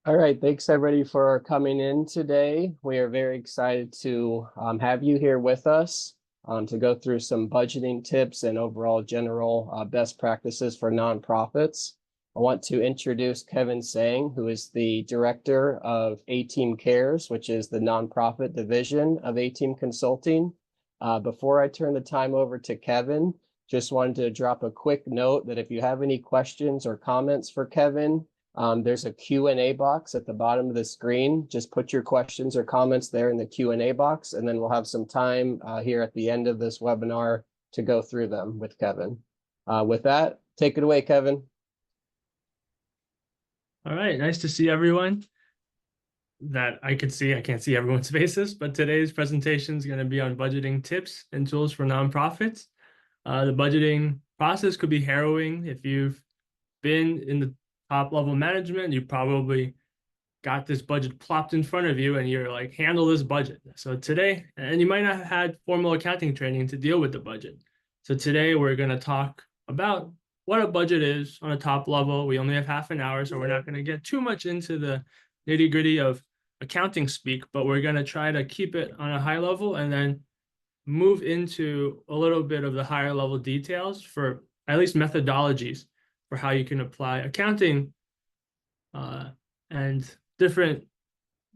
All right, thanks everybody for coming in today. We are very excited to have you here with us to go through some budgeting tips and overall general best practices for nonprofits. I want to introduce Kevin Sang, who is the director of A-Team Cares, which is the nonprofit division of A-Team Consulting. Before I turn the time over to Kevin, just wanted to drop a quick note that if you have any questions or comments for Kevin, there's a Q&A box at the bottom of the screen. Just put your questions or comments there in the Q&A box, and then we'll have some time here at the end of this webinar to go through them with Kevin. With that, take it away, Kevin. All right, nice to see everyone that I could see. I can't see everyone's faces, but today's presentation is going to be on budgeting tips and tools for nonprofits. The budgeting process could be harrowing. If you've been in the top level management, you probably got this budget plopped in front of you and you're like, handle this budget. So today, and you might not have had formal accounting training to deal with the budget. So today we're going to talk about what a budget is on a top level. We only have half an hour, so we're not going to get too much into the nitty-gritty of accounting speak, but we're going to try to keep it on a high level and then move into a little bit of the higher level details for at least methodologies for how you can apply accounting and different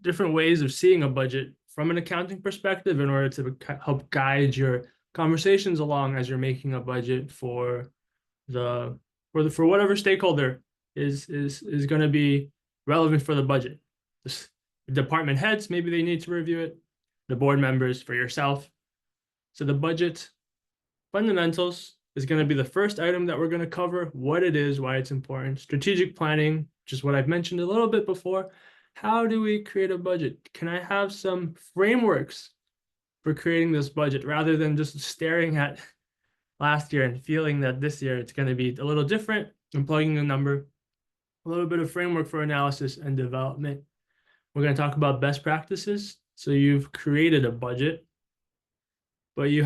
ways of seeing a budget from an accounting perspective in order to help guide your conversations along as you're making a budget for whatever stakeholder is going to be relevant for the budget. The department heads, maybe they need to review it. The board members, for yourself. So the budget fundamentals is going to be the first item that we're going to cover, what it is, why it's important. Strategic planning, just what I've mentioned a little bit before. How do we create a budget? Can I have some frameworks for creating this budget rather than just staring at last year and feeling that this year it's going to be a little different and plugging a number? A little bit of framework for analysis and development. We're going to talk about best practices. So you've created a budget, but we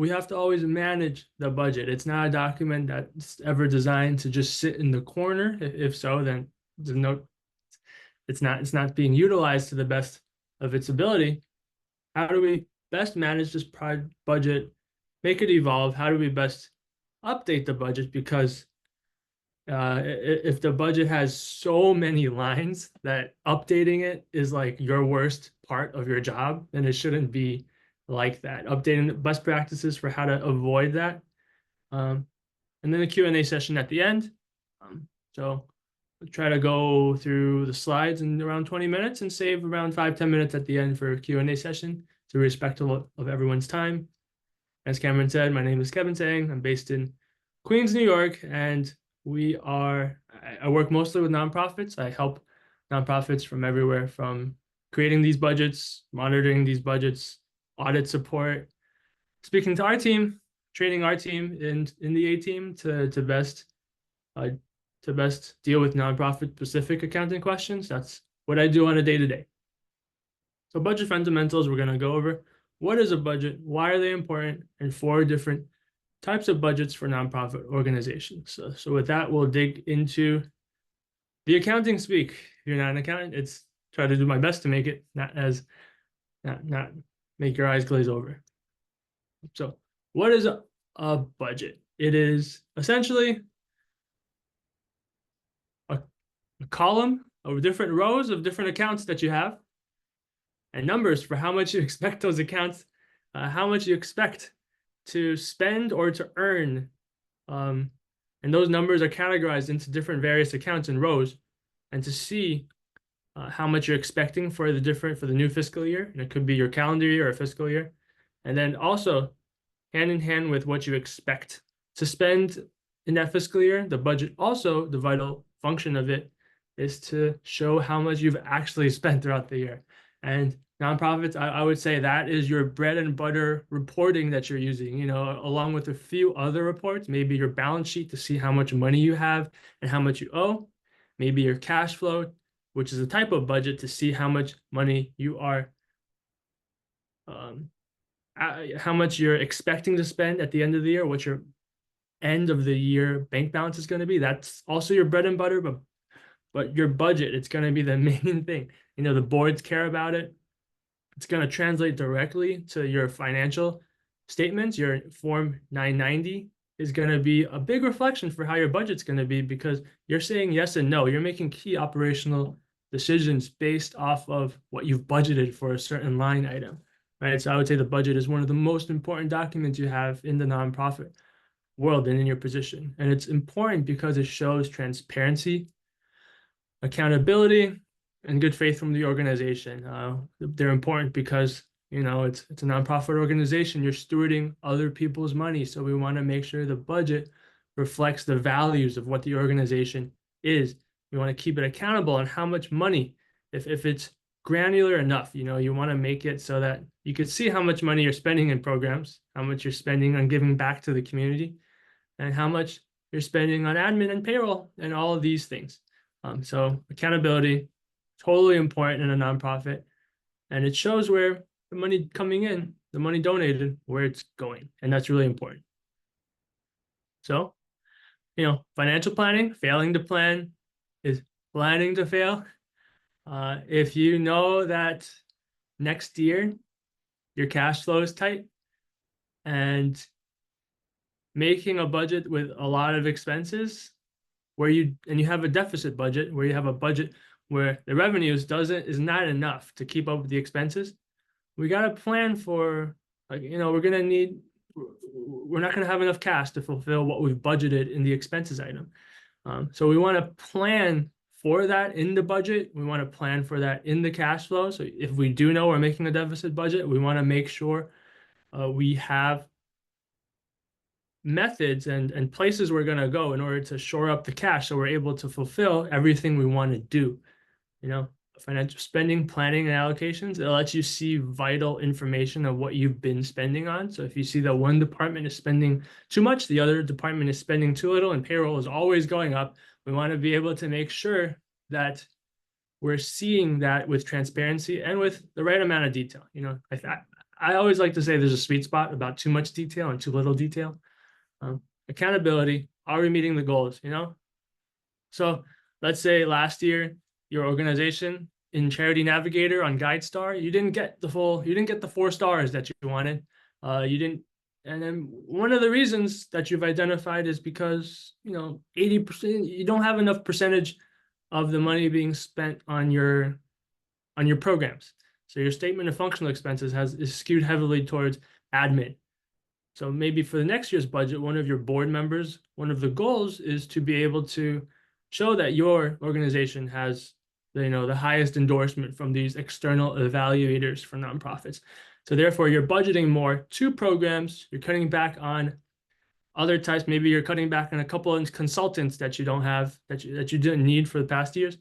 have to always manage the budget. It's not a document that's ever designed to just sit in the corner. If so, then it's not being utilized to the best of its ability. How do we best manage this budget, make it evolve? How do we best update the budget? Because if the budget has so many lines that updating it is like your worst part of your job, then it shouldn't be like that. Updating the best practices for how to avoid that. And then a Q&A session at the end. So we'll try to go through the slides in around 20 minutes and save around 5-10 minutes at the end for a Q&A session to be respectful of everyone's time. As Cameron said, my name is Kevin Sang. I'm based in Queens, New York, and I work mostly with nonprofits. I help nonprofits from everywhere, from creating these budgets, monitoring these budgets, audit support, speaking to our team, training our team in the A-Team to best deal with nonprofit specific accounting questions. That's what I do on a day-to-day. So budget fundamentals, we're going to go over what is a budget, why are they important, and 4 different types of budgets for nonprofit organizations. So with that, we'll dig into the accounting speak. If you're not an accountant, it's try to do my best to make it not make your eyes glaze over. So what is a budget? It is essentially a column of different rows of different accounts that you have and numbers for how much you expect those accounts, how much you expect to spend or to earn. And those numbers are categorized into different various accounts and rows, and to see how much you're expecting for the new fiscal year. And it could be your calendar year or fiscal year. And then also hand in hand with what you expect to spend in that fiscal year, the budget also, the vital function of it is to show how much you've actually spent throughout the year. And nonprofits, I would say that is your bread and butter reporting that you're using, along with a few other reports, maybe your balance sheet to see how much money you have and how much you owe, maybe your cash flow, which is a type of budget to see how much money you are, how much you're expecting to spend at the end of the year, what your end of the year bank balance is going to be. That's also your bread and butter, but but your budget, it's going to be the main thing. You know, the boards care about it. It's going to translate directly to your financial statements. Your Form 990 is going to be a big reflection for how your budget's going to be, because you're saying yes and no. You're making key operational decisions based off of what you've budgeted for a certain line item, right? So I would say the budget is one of the most important documents you have in the nonprofit world and in your position. And it's important because it shows transparency, accountability, and good faith from the organization. They're important because, you know, it's a nonprofit organization. You're stewarding other people's money. So we want to make sure the budget reflects the values of what the organization is. We want to keep it accountable on how much money, if it's granular enough, you know, you want to make it so that you can see how much money you're spending in programs, how much you're spending on giving back to the community, and how much you're spending on admin and payroll and all of these things. So accountability, totally important in a nonprofit, and it shows where the money coming in, the money donated, where it's going, and that's really important. So, you know, financial planning, failing to plan is planning to fail. If you know that next year your cash flow is tight and making a budget with a lot of expenses where you have a deficit budget, where you have a budget where the revenues is not enough to keep up with the expenses, we got to plan for, like, you know, we're not going to have enough cash to fulfill what we've budgeted in the expenses item. So we want to plan for that in the budget. We want to plan for that in the cash flow. So if we do know we're making a deficit budget, we want to make sure we have methods and places we're going to go in order to shore up the cash so we're able to fulfill everything we want to do. You know, financial spending, planning, and allocations, it lets you see vital information of what you've been spending on. So if you see that one department is spending too much, the other department is spending too little, and payroll is always going up, we want to be able to make sure that we're seeing that with transparency and with the right amount of detail. You know, I always like to say there's a sweet spot about too much detail and too little detail. Accountability, are we meeting the goals, you know? So let's say last year, your organization in Charity Navigator on GuideStar, you didn't get the 4 stars that you wanted. And then one of the reasons that you've identified is because, you know, 80%, you don't have enough percentage of the money being spent on your programs. So your statement of functional expenses is skewed heavily towards admin. So maybe for the next year's budget, one of your board members, one of the goals is to be able to show that your organization has, you know, the highest endorsement from these external evaluators for nonprofits. So therefore, you're budgeting more to programs. You're cutting back on other types. Maybe you're cutting back on a couple of consultants that you don't have, that you didn't need for the past years,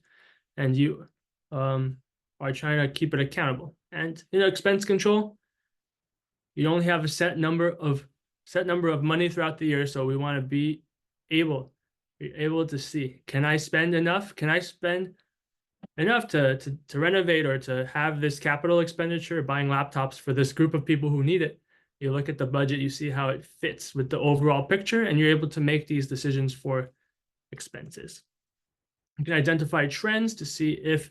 and you are trying to keep it accountable. And, you know, expense control, you only have a set number of money throughout the year. So we want to be able to see, can I spend enough? Can I spend enough to renovate or to have this capital expenditure, buying laptops for this group of people who need it? You look at the budget, you see how it fits with the overall picture, and you're able to make these decisions for expenses. You can identify trends to see if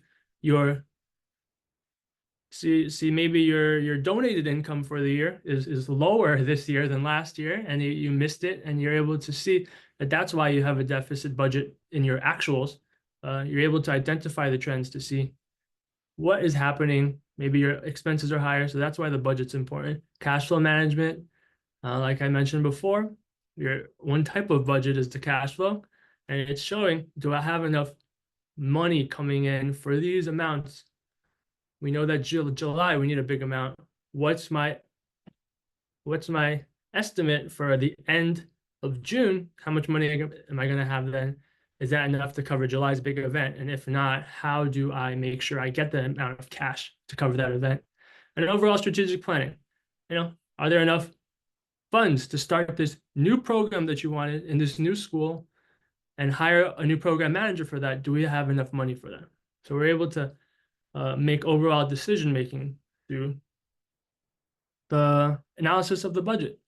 maybe your donated income for the year is lower this year than last year, and you missed it, and you're able to see that that's why you have a deficit budget in your actuals. You're able to identify the trends to see what is happening. Maybe your expenses are higher, so that's why the budget's important. Cash flow management, like I mentioned before, your one type of budget is the cash flow, and it's showing, do I have enough money coming in for these amounts? We know that July, we need a big amount. What's my estimate for the end of June? How much money am I going to have then? Is that enough to cover July's big event? And if not, how do I make sure I get the amount of cash to cover that event? And overall strategic planning, you know, are there enough funds to start this new program that you wanted in this new school and hire a new program manager for that? Do we have enough money for that? So we're able to make overall decision-making through the analysis of the budget.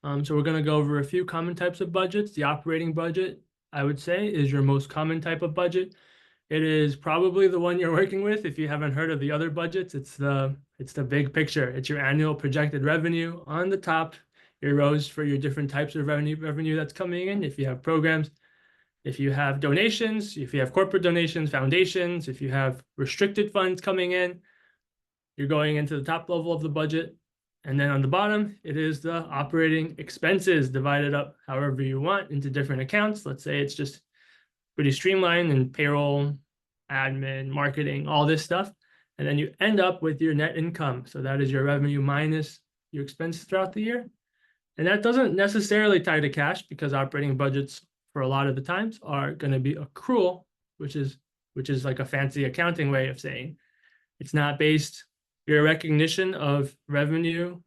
So we're going to go over a few common types of budgets. The operating budget, I would say, is your most common type of budget. It is probably the one you're working with. If you haven't heard of the other budgets, it's the big picture. It's your annual projected revenue on the top, your rows for your different types of revenue that's coming in. If you have programs, if you have donations, if you have corporate donations, foundations, if you have restricted funds coming in, you're going into the top level of the budget. And then on the bottom, it is the operating expenses divided up however you want into different accounts. Let's say it's just pretty streamlined and payroll, admin, marketing, all this stuff. And then you end up with your net income. So that is your revenue minus your expenses throughout the year. And that doesn't necessarily tie to cash, because operating budgets for a lot of the times are going to be accrual, which is like a fancy accounting way of saying it's not based, your recognition of revenue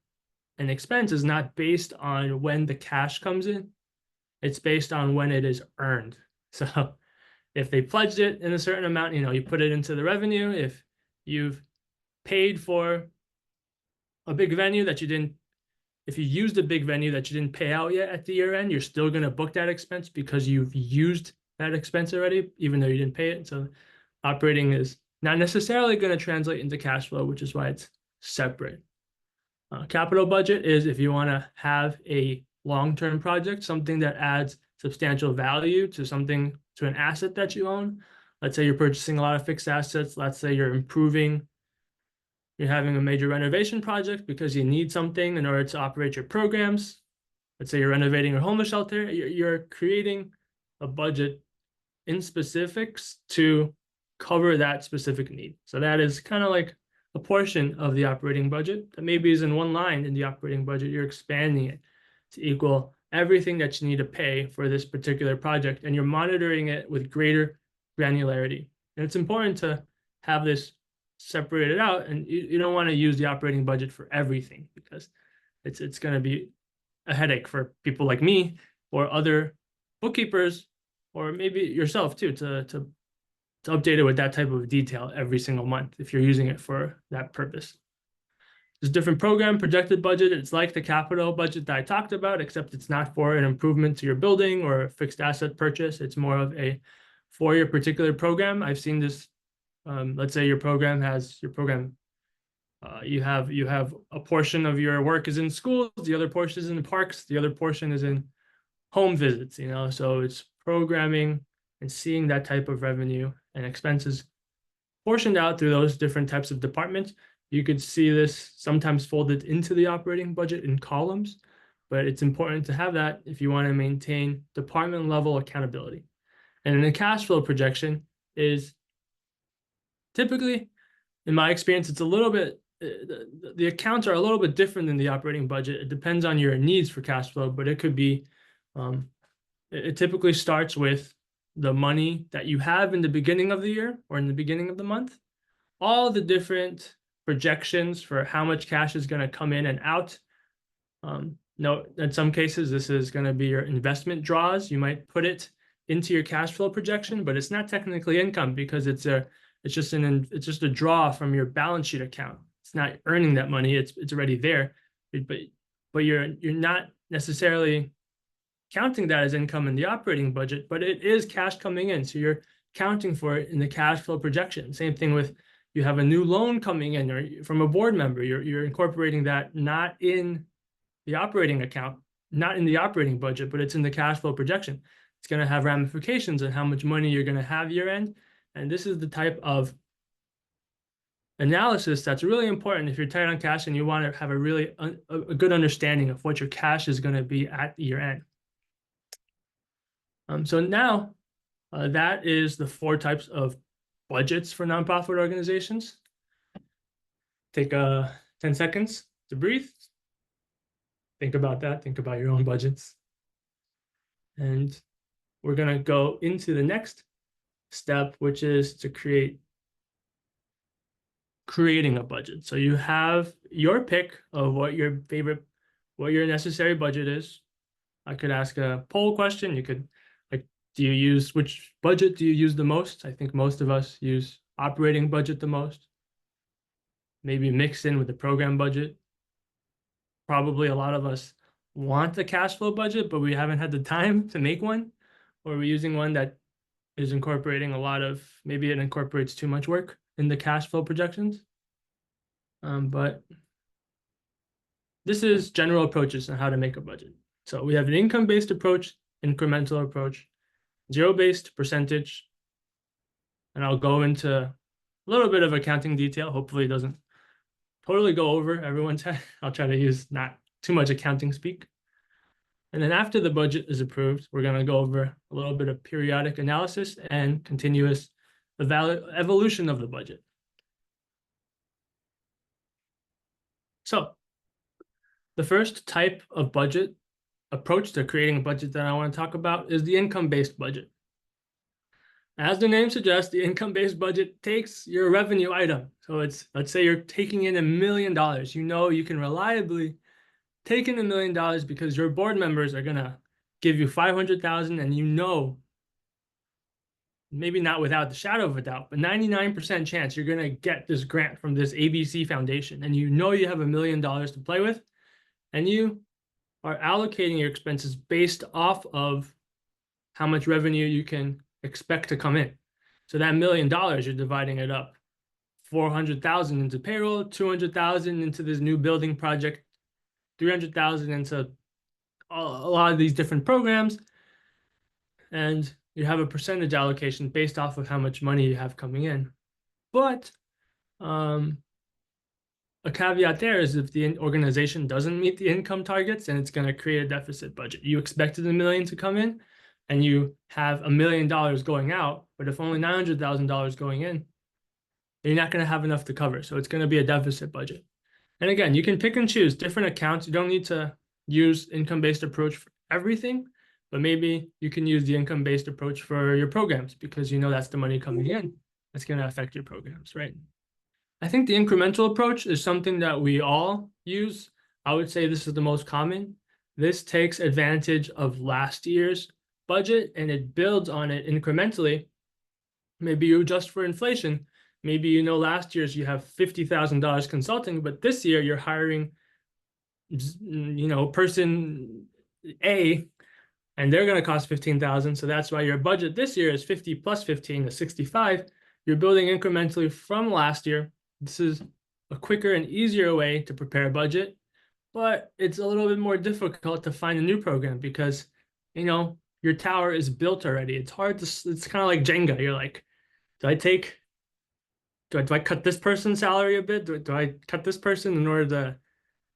and expense is not based on when the cash comes in. It's based on when it is earned. So if they pledged it in a certain amount, you put it into the revenue. If you've paid for a big venue that you didn't, if you used a big venue that you didn't pay out yet at the year end, you're still going to book that expense because you've used that expense already, even though you didn't pay it. So operating is not necessarily going to translate into cash flow, which is why it's separate. Capital budget is if you want to have a long-term project, something that adds substantial value to something, to an asset that you own. Let's say you're purchasing a lot of fixed assets. Let's say you're having a major renovation project because you need something in order to operate your programs. Let's say you're renovating your homeless shelter. You're creating a budget in specifics to cover that specific need. So that is kind of like a portion of the operating budget that maybe is in one line in the operating budget. You're expanding it to equal everything that you need to pay for this particular project, and you're monitoring it with greater granularity. And it's important to have this separated out, and you don't want to use the operating budget for everything, because it's going to be a headache for people like me or other bookkeepers, or maybe yourself too, to update it with that type of detail every single month if you're using it for that purpose. There's a different program, projected budget. It's like the capital budget that I talked about, except it's not for an improvement to your building or a fixed asset purchase. It's more of for your particular program. I've seen this. Let's say you have a portion of your work is in schools, the other portion is in parks, the other portion is in home visits, so it's programming and seeing that type of revenue and expenses portioned out through those different types of departments. You could see this sometimes folded into the operating budget in columns, but it's important to have that if you want to maintain department level accountability. And then the cash flow projection is typically, in my experience, it's a little bit, the accounts are a little bit different than the operating budget. It depends on your needs for cash flow, but it could be, it typically starts with the money that you have in the beginning of the year or in the beginning of the month, all the different projections for how much cash is going to come in and out. No, in some cases, this is going to be your investment draws. You might put it into your cash flow projection, but it's not technically income because it's just a draw from your balance sheet account. It's not earning that money. It's already there, but you're not necessarily counting that as income in the operating budget, but it is cash coming in. So you're counting for it in the cash flow projection. Same thing with, you have a new loan coming in or from a board member, you're incorporating that not in the operating account, not in the operating budget, but it's in the cash flow projection. It's going to have ramifications on how much money you're going to have year end. And this is the type of analysis that's really important if you're tight on cash and you want to have a good understanding of what your cash is going to be at year end. So now that is the 4 types of budgets for nonprofit organizations. Take 10 seconds to breathe. Think about that. Think about your own budgets. And we're going to go into the next step, which is to creating a budget. So you have your pick of what your necessary budget is. I could ask a poll question. You could, which budget do you use the most? I think most of us use operating budget the most. Maybe mix in with the program budget. Probably a lot of us want a cash flow budget, but we haven't had the time to make one, or we're using one that is incorporating a lot of, maybe it incorporates too much work in the cash flow projections. But this is general approaches on how to make a budget. So we have an income-based approach, incremental approach, zero-based, percentage, and I'll go into a little bit of accounting detail. Hopefully it doesn't totally go over everyone's head. I'll try to use not too much accounting speak. And then after the budget is approved, we're going to go over a little bit of periodic analysis and continuous evolution of the budget. So the first type of budget approach to creating a budget that I want to talk about is the income-based budget. As the name suggests, the income-based budget takes your revenue item. So it's, let's say you're taking in $1 million. You know you can reliably take in $1 million because your board members are gonna give you 500,000, and you know, maybe not without the shadow of a doubt, but 99% chance you're gonna get this grant from this ABC Foundation, and you know you have $1 million to play with, and you are allocating your expenses based off of how much revenue you can expect to come in. So that $1 million, you're dividing it up. 400,000 into payroll, 200,000 into this new building project, 300,000 into a lot of these different programs. And you have a percentage allocation based off of how much money you have coming in. But a caveat there is if the organization doesn't meet the income targets, and it's going to create a deficit budget. You expected $1 million to come in, and you have $1 million going out, but if only $900,000 going in, you're not going to have enough to cover. So it's going to be a deficit budget. And again, you can pick and choose different accounts. You don't need to use income-based approach for everything, but maybe you can use the income-based approach for your programs because you know that's the money coming in. That's going to affect your programs, right? I think the incremental approach is something that we all use. I would say this is the most common. This takes advantage of last year's budget and it builds on it incrementally. Maybe you adjust for inflation. Maybe you know last year's you have $50,000 consulting, but this year you're hiring, you know, person A, and they're going to cost 15,000. So that's why your budget this year is 50 plus 15 is 65. You're building incrementally from last year. This is a quicker and easier way to prepare a budget, but it's a little bit more difficult to find a new program because, you know, your tower is built already. It's hard to, it's kind of like Jenga. You're like, do I cut this person's salary a bit? Do I cut this person in order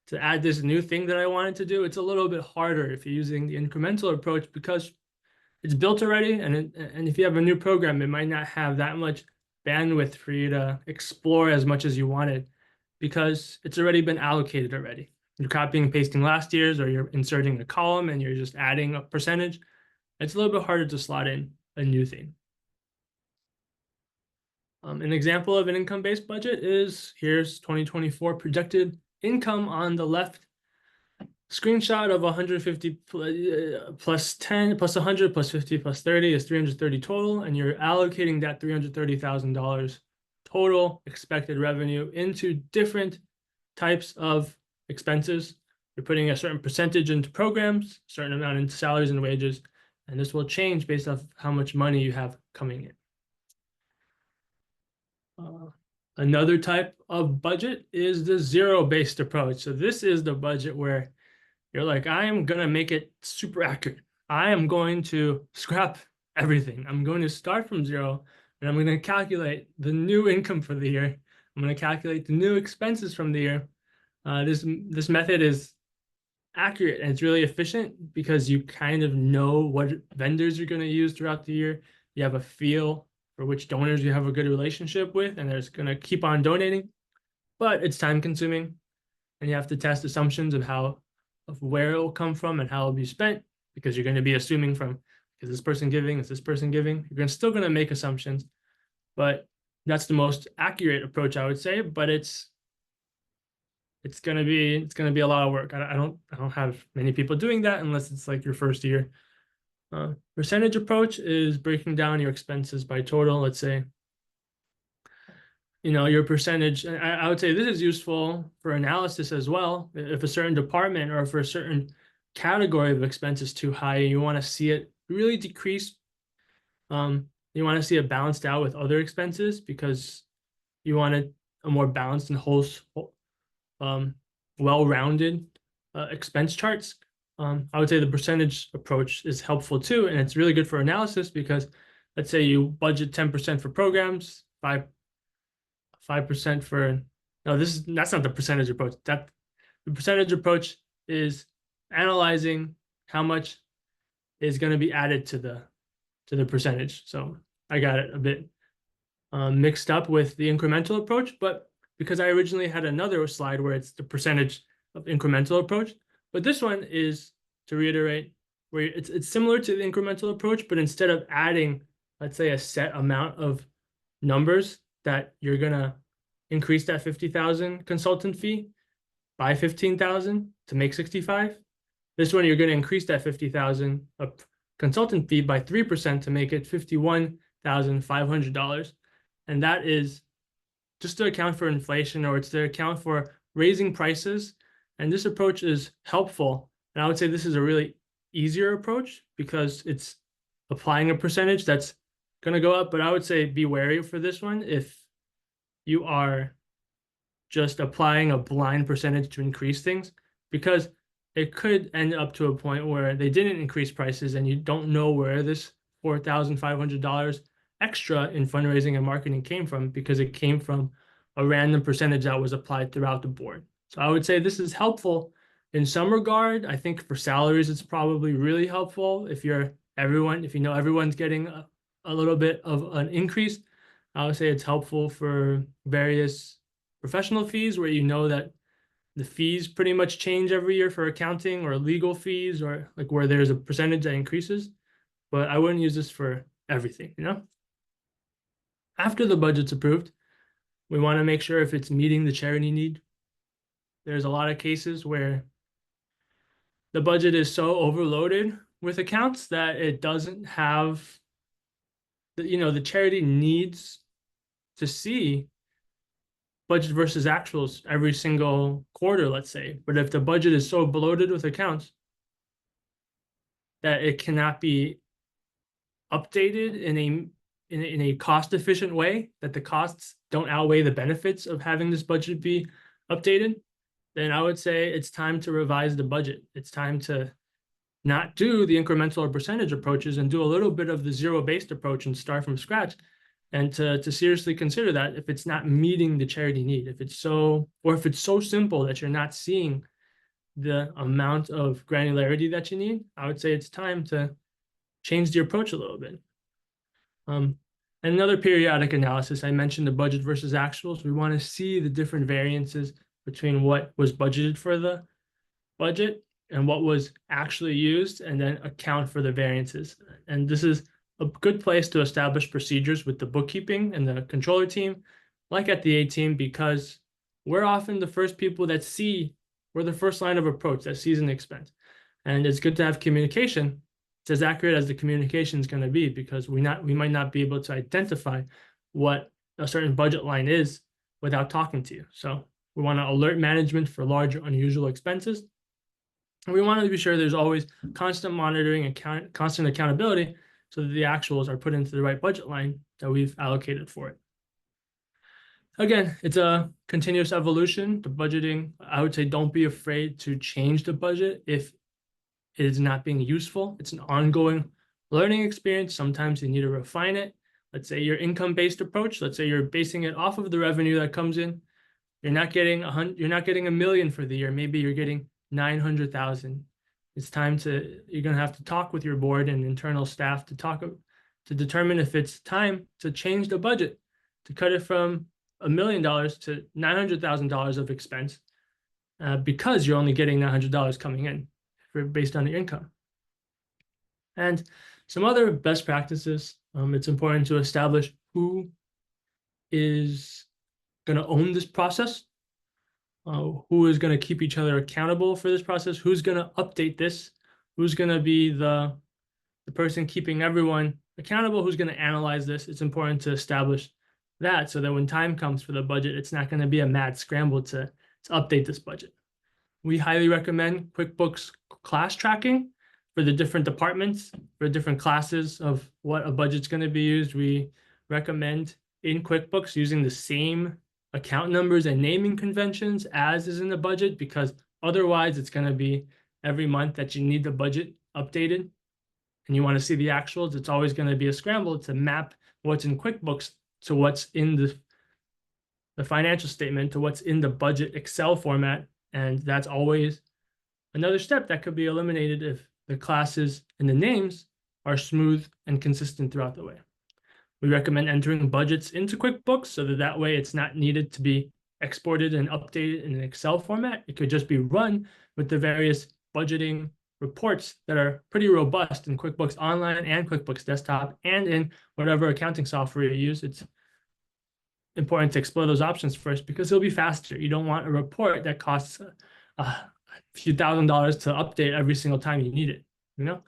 to add this new thing that I wanted to do? It's a little bit harder if you're using the incremental approach because it's built already. And if you have a new program, it might not have that much bandwidth for you to explore as much as you wanted because it's already been allocated already. You're copying and pasting last year's, or you're inserting a column and you're just adding a percentage. It's a little bit harder to slot in a new thing. An example of an income-based budget is here's 2024 projected income on the left. Screenshot of 150 plus 10 plus 100 plus 50 plus 30 is 330 total, and you're allocating that $330,000 total expected revenue into different types of expenses. You're putting a certain percentage into programs, a certain amount into salaries and wages, and this will change based off how much money you have coming in. Another type of budget is the zero-based approach. So this is the budget where you're like, I am going to make it super accurate. I am going to scrap everything. I'm going to start from zero, and I'm going to calculate the new income for the year. I'm going to calculate the new expenses from the year. This method is accurate and it's really efficient because you kind of know what vendors you're going to use throughout the year. You have a feel for which donors you have a good relationship with, and they're going to keep on donating. But it's time consuming, and you have to test assumptions of where it will come from and how it will be spent, because you're going to be assuming from, is this person giving? Is this person giving? You're still going to make assumptions, but that's the most accurate approach, I would say. But it's going to be a lot of work. I don't have many people doing that unless it's like your first year. Percentage approach is breaking down your expenses by total. Let's say, you know, your percentage. I would say this is useful for analysis as well. If a certain department or for a certain category of expense is too high, you want to see it really decrease. You want to see it balanced out with other expenses because you want a more balanced and whole, well-rounded expense charts. I would say the percentage approach is helpful too, and it's really good for analysis because let's say you budget 10% for programs, 5% for no, that's not the percentage approach. That the percentage approach is analyzing how much is going to be added to the percentage. So I got it a bit mixed up with the incremental approach, but because I originally had another slide where it's the percentage of incremental approach, but this one is, to reiterate, where it's similar to the incremental approach, but instead of adding, let's say, a set amount of numbers that you're gonna increase that 50,000 consultant fee by 15,000 to make 65. This one you're gonna increase that 50,000 consultant fee by 3% to make it $51,500. And that is just to account for inflation, or it's to account for raising prices. And this approach is helpful. And I would say this is a really easier approach because it's applying a percentage that's going to go up. But I would say be wary for this one if you are just applying a blind percentage to increase things, because it could end up to a point where they didn't increase prices and you don't know where this $4,500 extra in fundraising and marketing came from, because it came from a random percentage that was applied throughout the board. So I would say this is helpful in some regard. I think for salaries, it's probably really helpful if you know everyone's getting a little bit of an increase. I would say it's helpful for various professional fees where you know that the fees pretty much change every year for accounting or legal fees, or like where there's a percentage that increases. But I wouldn't use this for everything, you know? After the budget's approved, we want to make sure if it's meeting the charity need. There's a lot of cases where the budget is so overloaded with accounts that it doesn't have the charity needs to see budget versus actuals every single quarter, let's say. But if the budget is so bloated with accounts that it cannot be updated in a cost efficient way, that the costs don't outweigh the benefits of having this budget be updated, then I would say it's time to revise the budget. It's time to not do the incremental or percentage approaches and do a little bit of the zero-based approach and start from scratch, and to seriously consider that if it's not meeting the charity need, if it's so simple that you're not seeing the amount of granularity that you need, I would say it's time to change the approach a little bit. And another periodic analysis, I mentioned the budget versus actuals. We want to see the different variances between what was budgeted for the budget and what was actually used, and then account for the variances. And this is a good place to establish procedures with the bookkeeping and the controller team, like at the A team, because we're often the first people that we're the first line of approach that sees an expense. And it's good to have communication. It's as accurate as the communication is going to be, because we might not be able to identify what a certain budget line is without talking to you. So we want to alert management for large or unusual expenses. And we want to be sure there's always constant monitoring and constant accountability so that the actuals are put into the right budget line that we've allocated for it. Again, it's a continuous evolution. The budgeting, I would say, don't be afraid to change the budget if it is not being useful. It's an ongoing learning experience. Sometimes you need to refine it. Let's say your income-based approach. Let's say you're basing it off of the revenue that comes in. You're not getting $1 million for the year. Maybe you're getting 900,000. It's time you're going to have to talk with your board and internal staff to determine if it's time to change the budget, to cut it from $1 million to $900,000 of expense, because you're only getting $900 coming in based on your income. And some other best practices, it's important to establish who is going to own this process, who is going to keep each other accountable for this process, who's going to update this, who's going to be the person keeping everyone accountable, who's going to analyze this. It's important to establish that so that when time comes for the budget, it's not going to be a mad scramble to update this budget. We highly recommend QuickBooks class tracking for the different departments, for different classes of what a budget's going to be used, we recommend in QuickBooks using the same account numbers and naming conventions as is in the budget, because otherwise it's going to be every month that you need the budget updated and you want to see the actuals. It's always going to be a scramble to map what's in QuickBooks to what's in the financial statement to what's in the budget Excel format. And that's always another step that could be eliminated if the classes and the names are smooth and consistent throughout the way. We recommend entering budgets into QuickBooks so that way it's not needed to be exported and updated in an Excel format. It could just be run with the various budgeting reports that are pretty robust in QuickBooks Online and QuickBooks Desktop and in whatever accounting software you use. It's important to explore those options first because it'll be faster. You don't want a report that costs a few $1,000s to update every single time you need it, you know?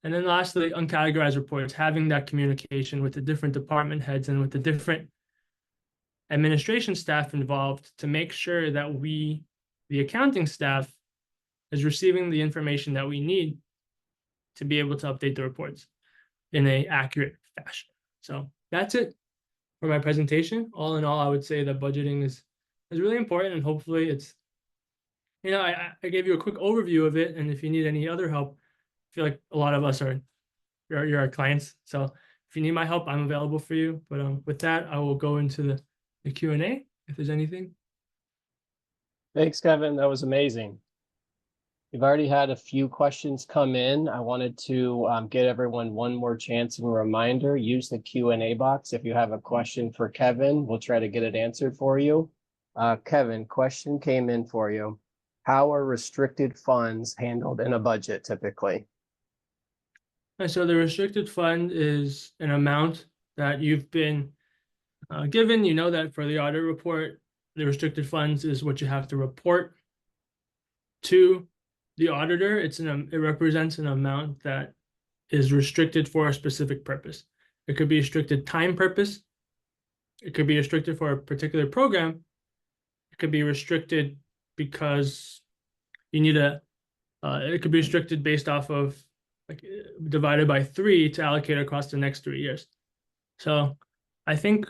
And then lastly, uncategorized reports, having that communication with the different department heads and with the different administration staff involved to make sure that we, the accounting staff, is receiving the information that we need to be able to update the reports in an accurate fashion. So that's it for my presentation. All in all, I would say that budgeting is really important, and hopefully it's, you know, I gave you a quick overview of it, and if you need any other help, I feel like a lot of us are you're our clients. So if you need my help, I'm available for you. But with that, I will go into the Q&A if there's anything. Thanks, Kevin. That was amazing. We've already had a few questions come in. I wanted to get everyone one more chance and a reminder. Use the Q&A box. If you have a question for Kevin, we'll try to get it answered for you. Kevin, question came in for you. How are restricted funds handled in a budget typically? And so the restricted fund is an amount that you've been given. You know that for the audit report, the restricted funds is what you have to report to the auditor. It represents an amount that is restricted for a specific purpose. It could be restricted time purpose. It could be restricted for a particular program. It could be restricted because you need it could be restricted based off of like divided by 3 to allocate across the next 3 years. So I think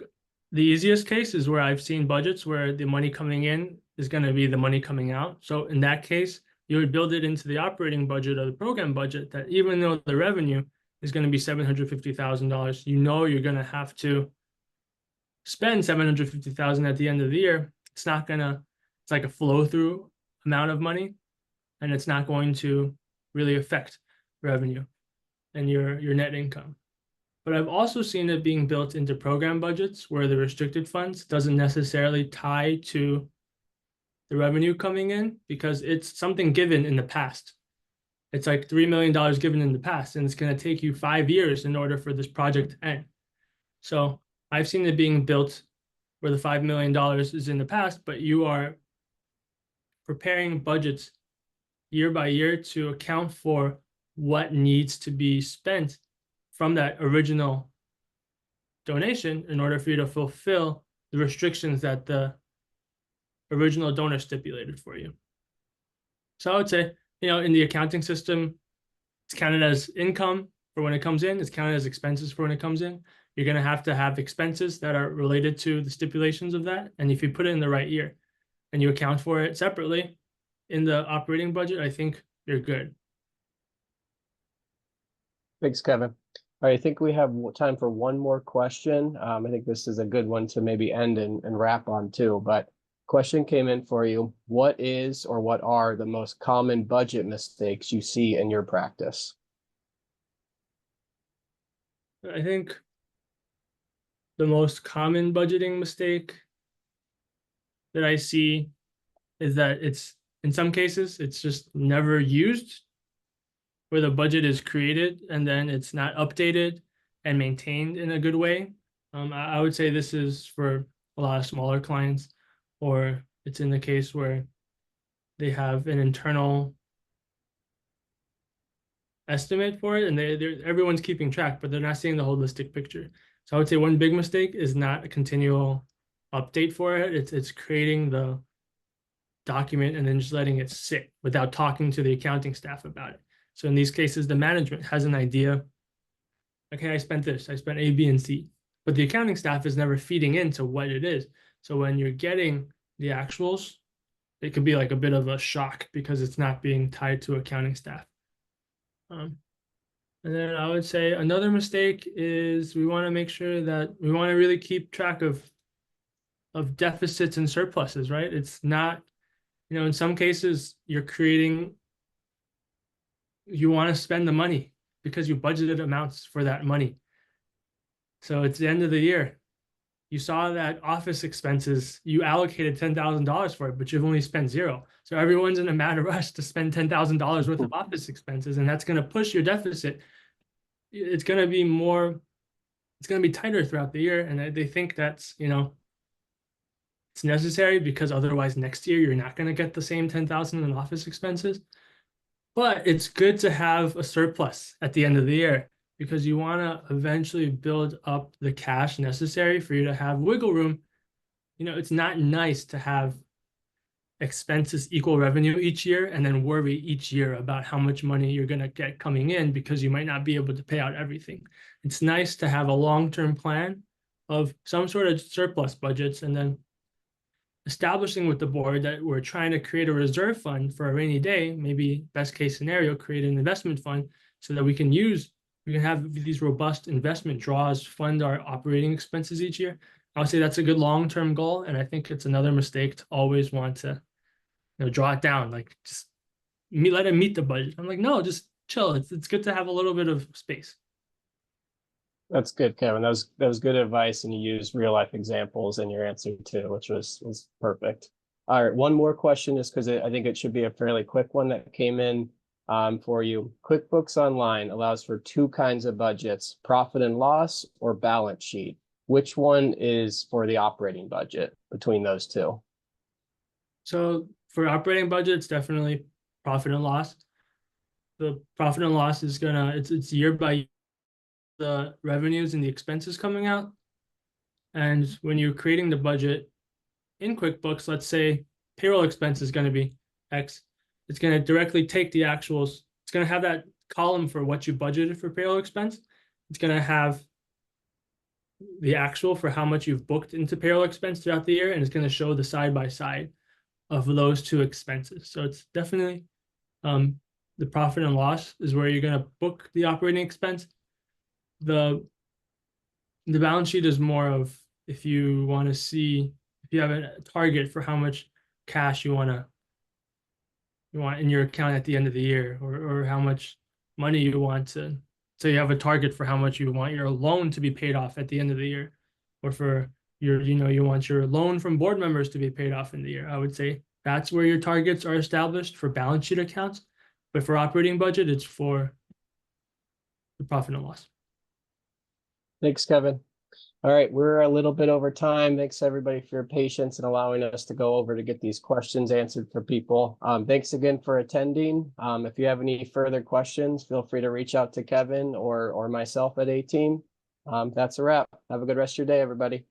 the easiest case is where I've seen budgets where the money coming in is going to be the money coming out. So in that case, you would build it into the operating budget or the program budget that even though the revenue is going to be $750,000, you know you're going to have to spend $750,000 at the end of the year. It's like a flow through amount of money, and it's not going to really affect revenue and your net income. But I've also seen it being built into program budgets where the restricted funds doesn't necessarily tie to the revenue coming in because it's something given in the past. It's like $3 million given in the past, and it's going to take you 5 years in order for this project to end. So I've seen it being built where the $5 million is in the past, but you are preparing budgets year by year to account for what needs to be spent from that original donation in order for you to fulfill the restrictions that the original donor stipulated for you. So I would say, you know, in the accounting system, it's counted as income for when it comes in. It's counted as expenses for when it comes in. You're going to have expenses that are related to the stipulations of that. And if you put it in the right year and you account for it separately in the operating budget, I think you're good. Thanks, Kevin. All right, I think we have time for one more question. I think this is a good one to maybe end and wrap on too, but question came in for you. What is or what are the most common budget mistakes you see in your practice? I think the most common budgeting mistake that I see is that in some cases, it's just never used, where the budget is created and then it's not updated and maintained in a good way. I would say this is for a lot of smaller clients, or it's in the case where they have an internal estimate for it and everyone's keeping track, but they're not seeing the holistic picture. So I would say one big mistake is not a continual update for it. It's creating the document and then just letting it sit without talking to the accounting staff about it. So in these cases, the management has an idea. Okay, I spent this, I spent A, B, and C, but the accounting staff is never feeding into what it is. So when you're getting the actuals, it could be like a bit of a shock because it's not being tied to accounting staff. And then I would say another mistake is we want to make sure that we want to really keep track of deficits and surpluses, right? It's not, in some cases you want to spend the money because you budgeted amounts for that money. So it's the end of the year. You saw that office expenses, you allocated $10,000 for it, but you've only spent zero. So everyone's in a mad rush to spend $10,000 worth of office expenses, and that's going to push your deficit. It's going to be tighter throughout the year. And they think that's, it's necessary because otherwise next year you're not going to get the same 10,000 in office expenses. But it's good to have a surplus at the end of the year because you want to eventually build up the cash necessary for you to have wiggle room. It's not nice to have expenses equal revenue each year and then worry each year about how much money you're going to get coming in because you might not be able to pay out everything. It's nice to have a long-term plan of some sort of surplus budgets and then establishing with the board that we're trying to create a reserve fund for a rainy day, maybe best case scenario, create an investment fund so that we can have these robust investment draws fund our operating expenses each year. I would say that's a good long-term goal. And I think it's another mistake to always want to draw it down, like just let it meet the budget. I'm like, no, just chill. It's good to have a little bit of space. That's good, Kevin. That was good advice, and you used real life examples in your answer too, which was perfect. All right, one more question, just because I think it should be a fairly quick one that came in for you. QuickBooks Online allows for two kinds of budgets: profit and loss or balance sheet. Which one is for the operating budget between those two? So for operating budget, it's definitely profit and loss. The profit and loss is it's year by year, the revenues and the expenses coming out. And when you're creating the budget in QuickBooks, let's say payroll expense is going to be X, it's going to directly take the actuals. It's going to have that column for what you budgeted for payroll expense. It's going to have the actual for how much you've booked into payroll expense throughout the year, and it's going to show the side by side of those two expenses. So it's definitely the profit and loss is where you're going to book the operating expense. The balance sheet is more of if you have a target for how much cash you want in your account at the end of the year, or how much money you want to. So you have a target for how much you want your loan to be paid off at the end of the year, or for you want your loan from board members to be paid off in the year. I would say that's where your targets are established for balance sheet accounts. But for operating budget, it's for the profit and loss. Thanks, Kevin. All right, we're a little bit over time. Thanks everybody for your patience and allowing us to go over to get these questions answered for people. Thanks again for attending. If you have any further questions, feel free to reach out to Kevin or myself at A-Team. That's a wrap. Have a good rest of your day, everybody.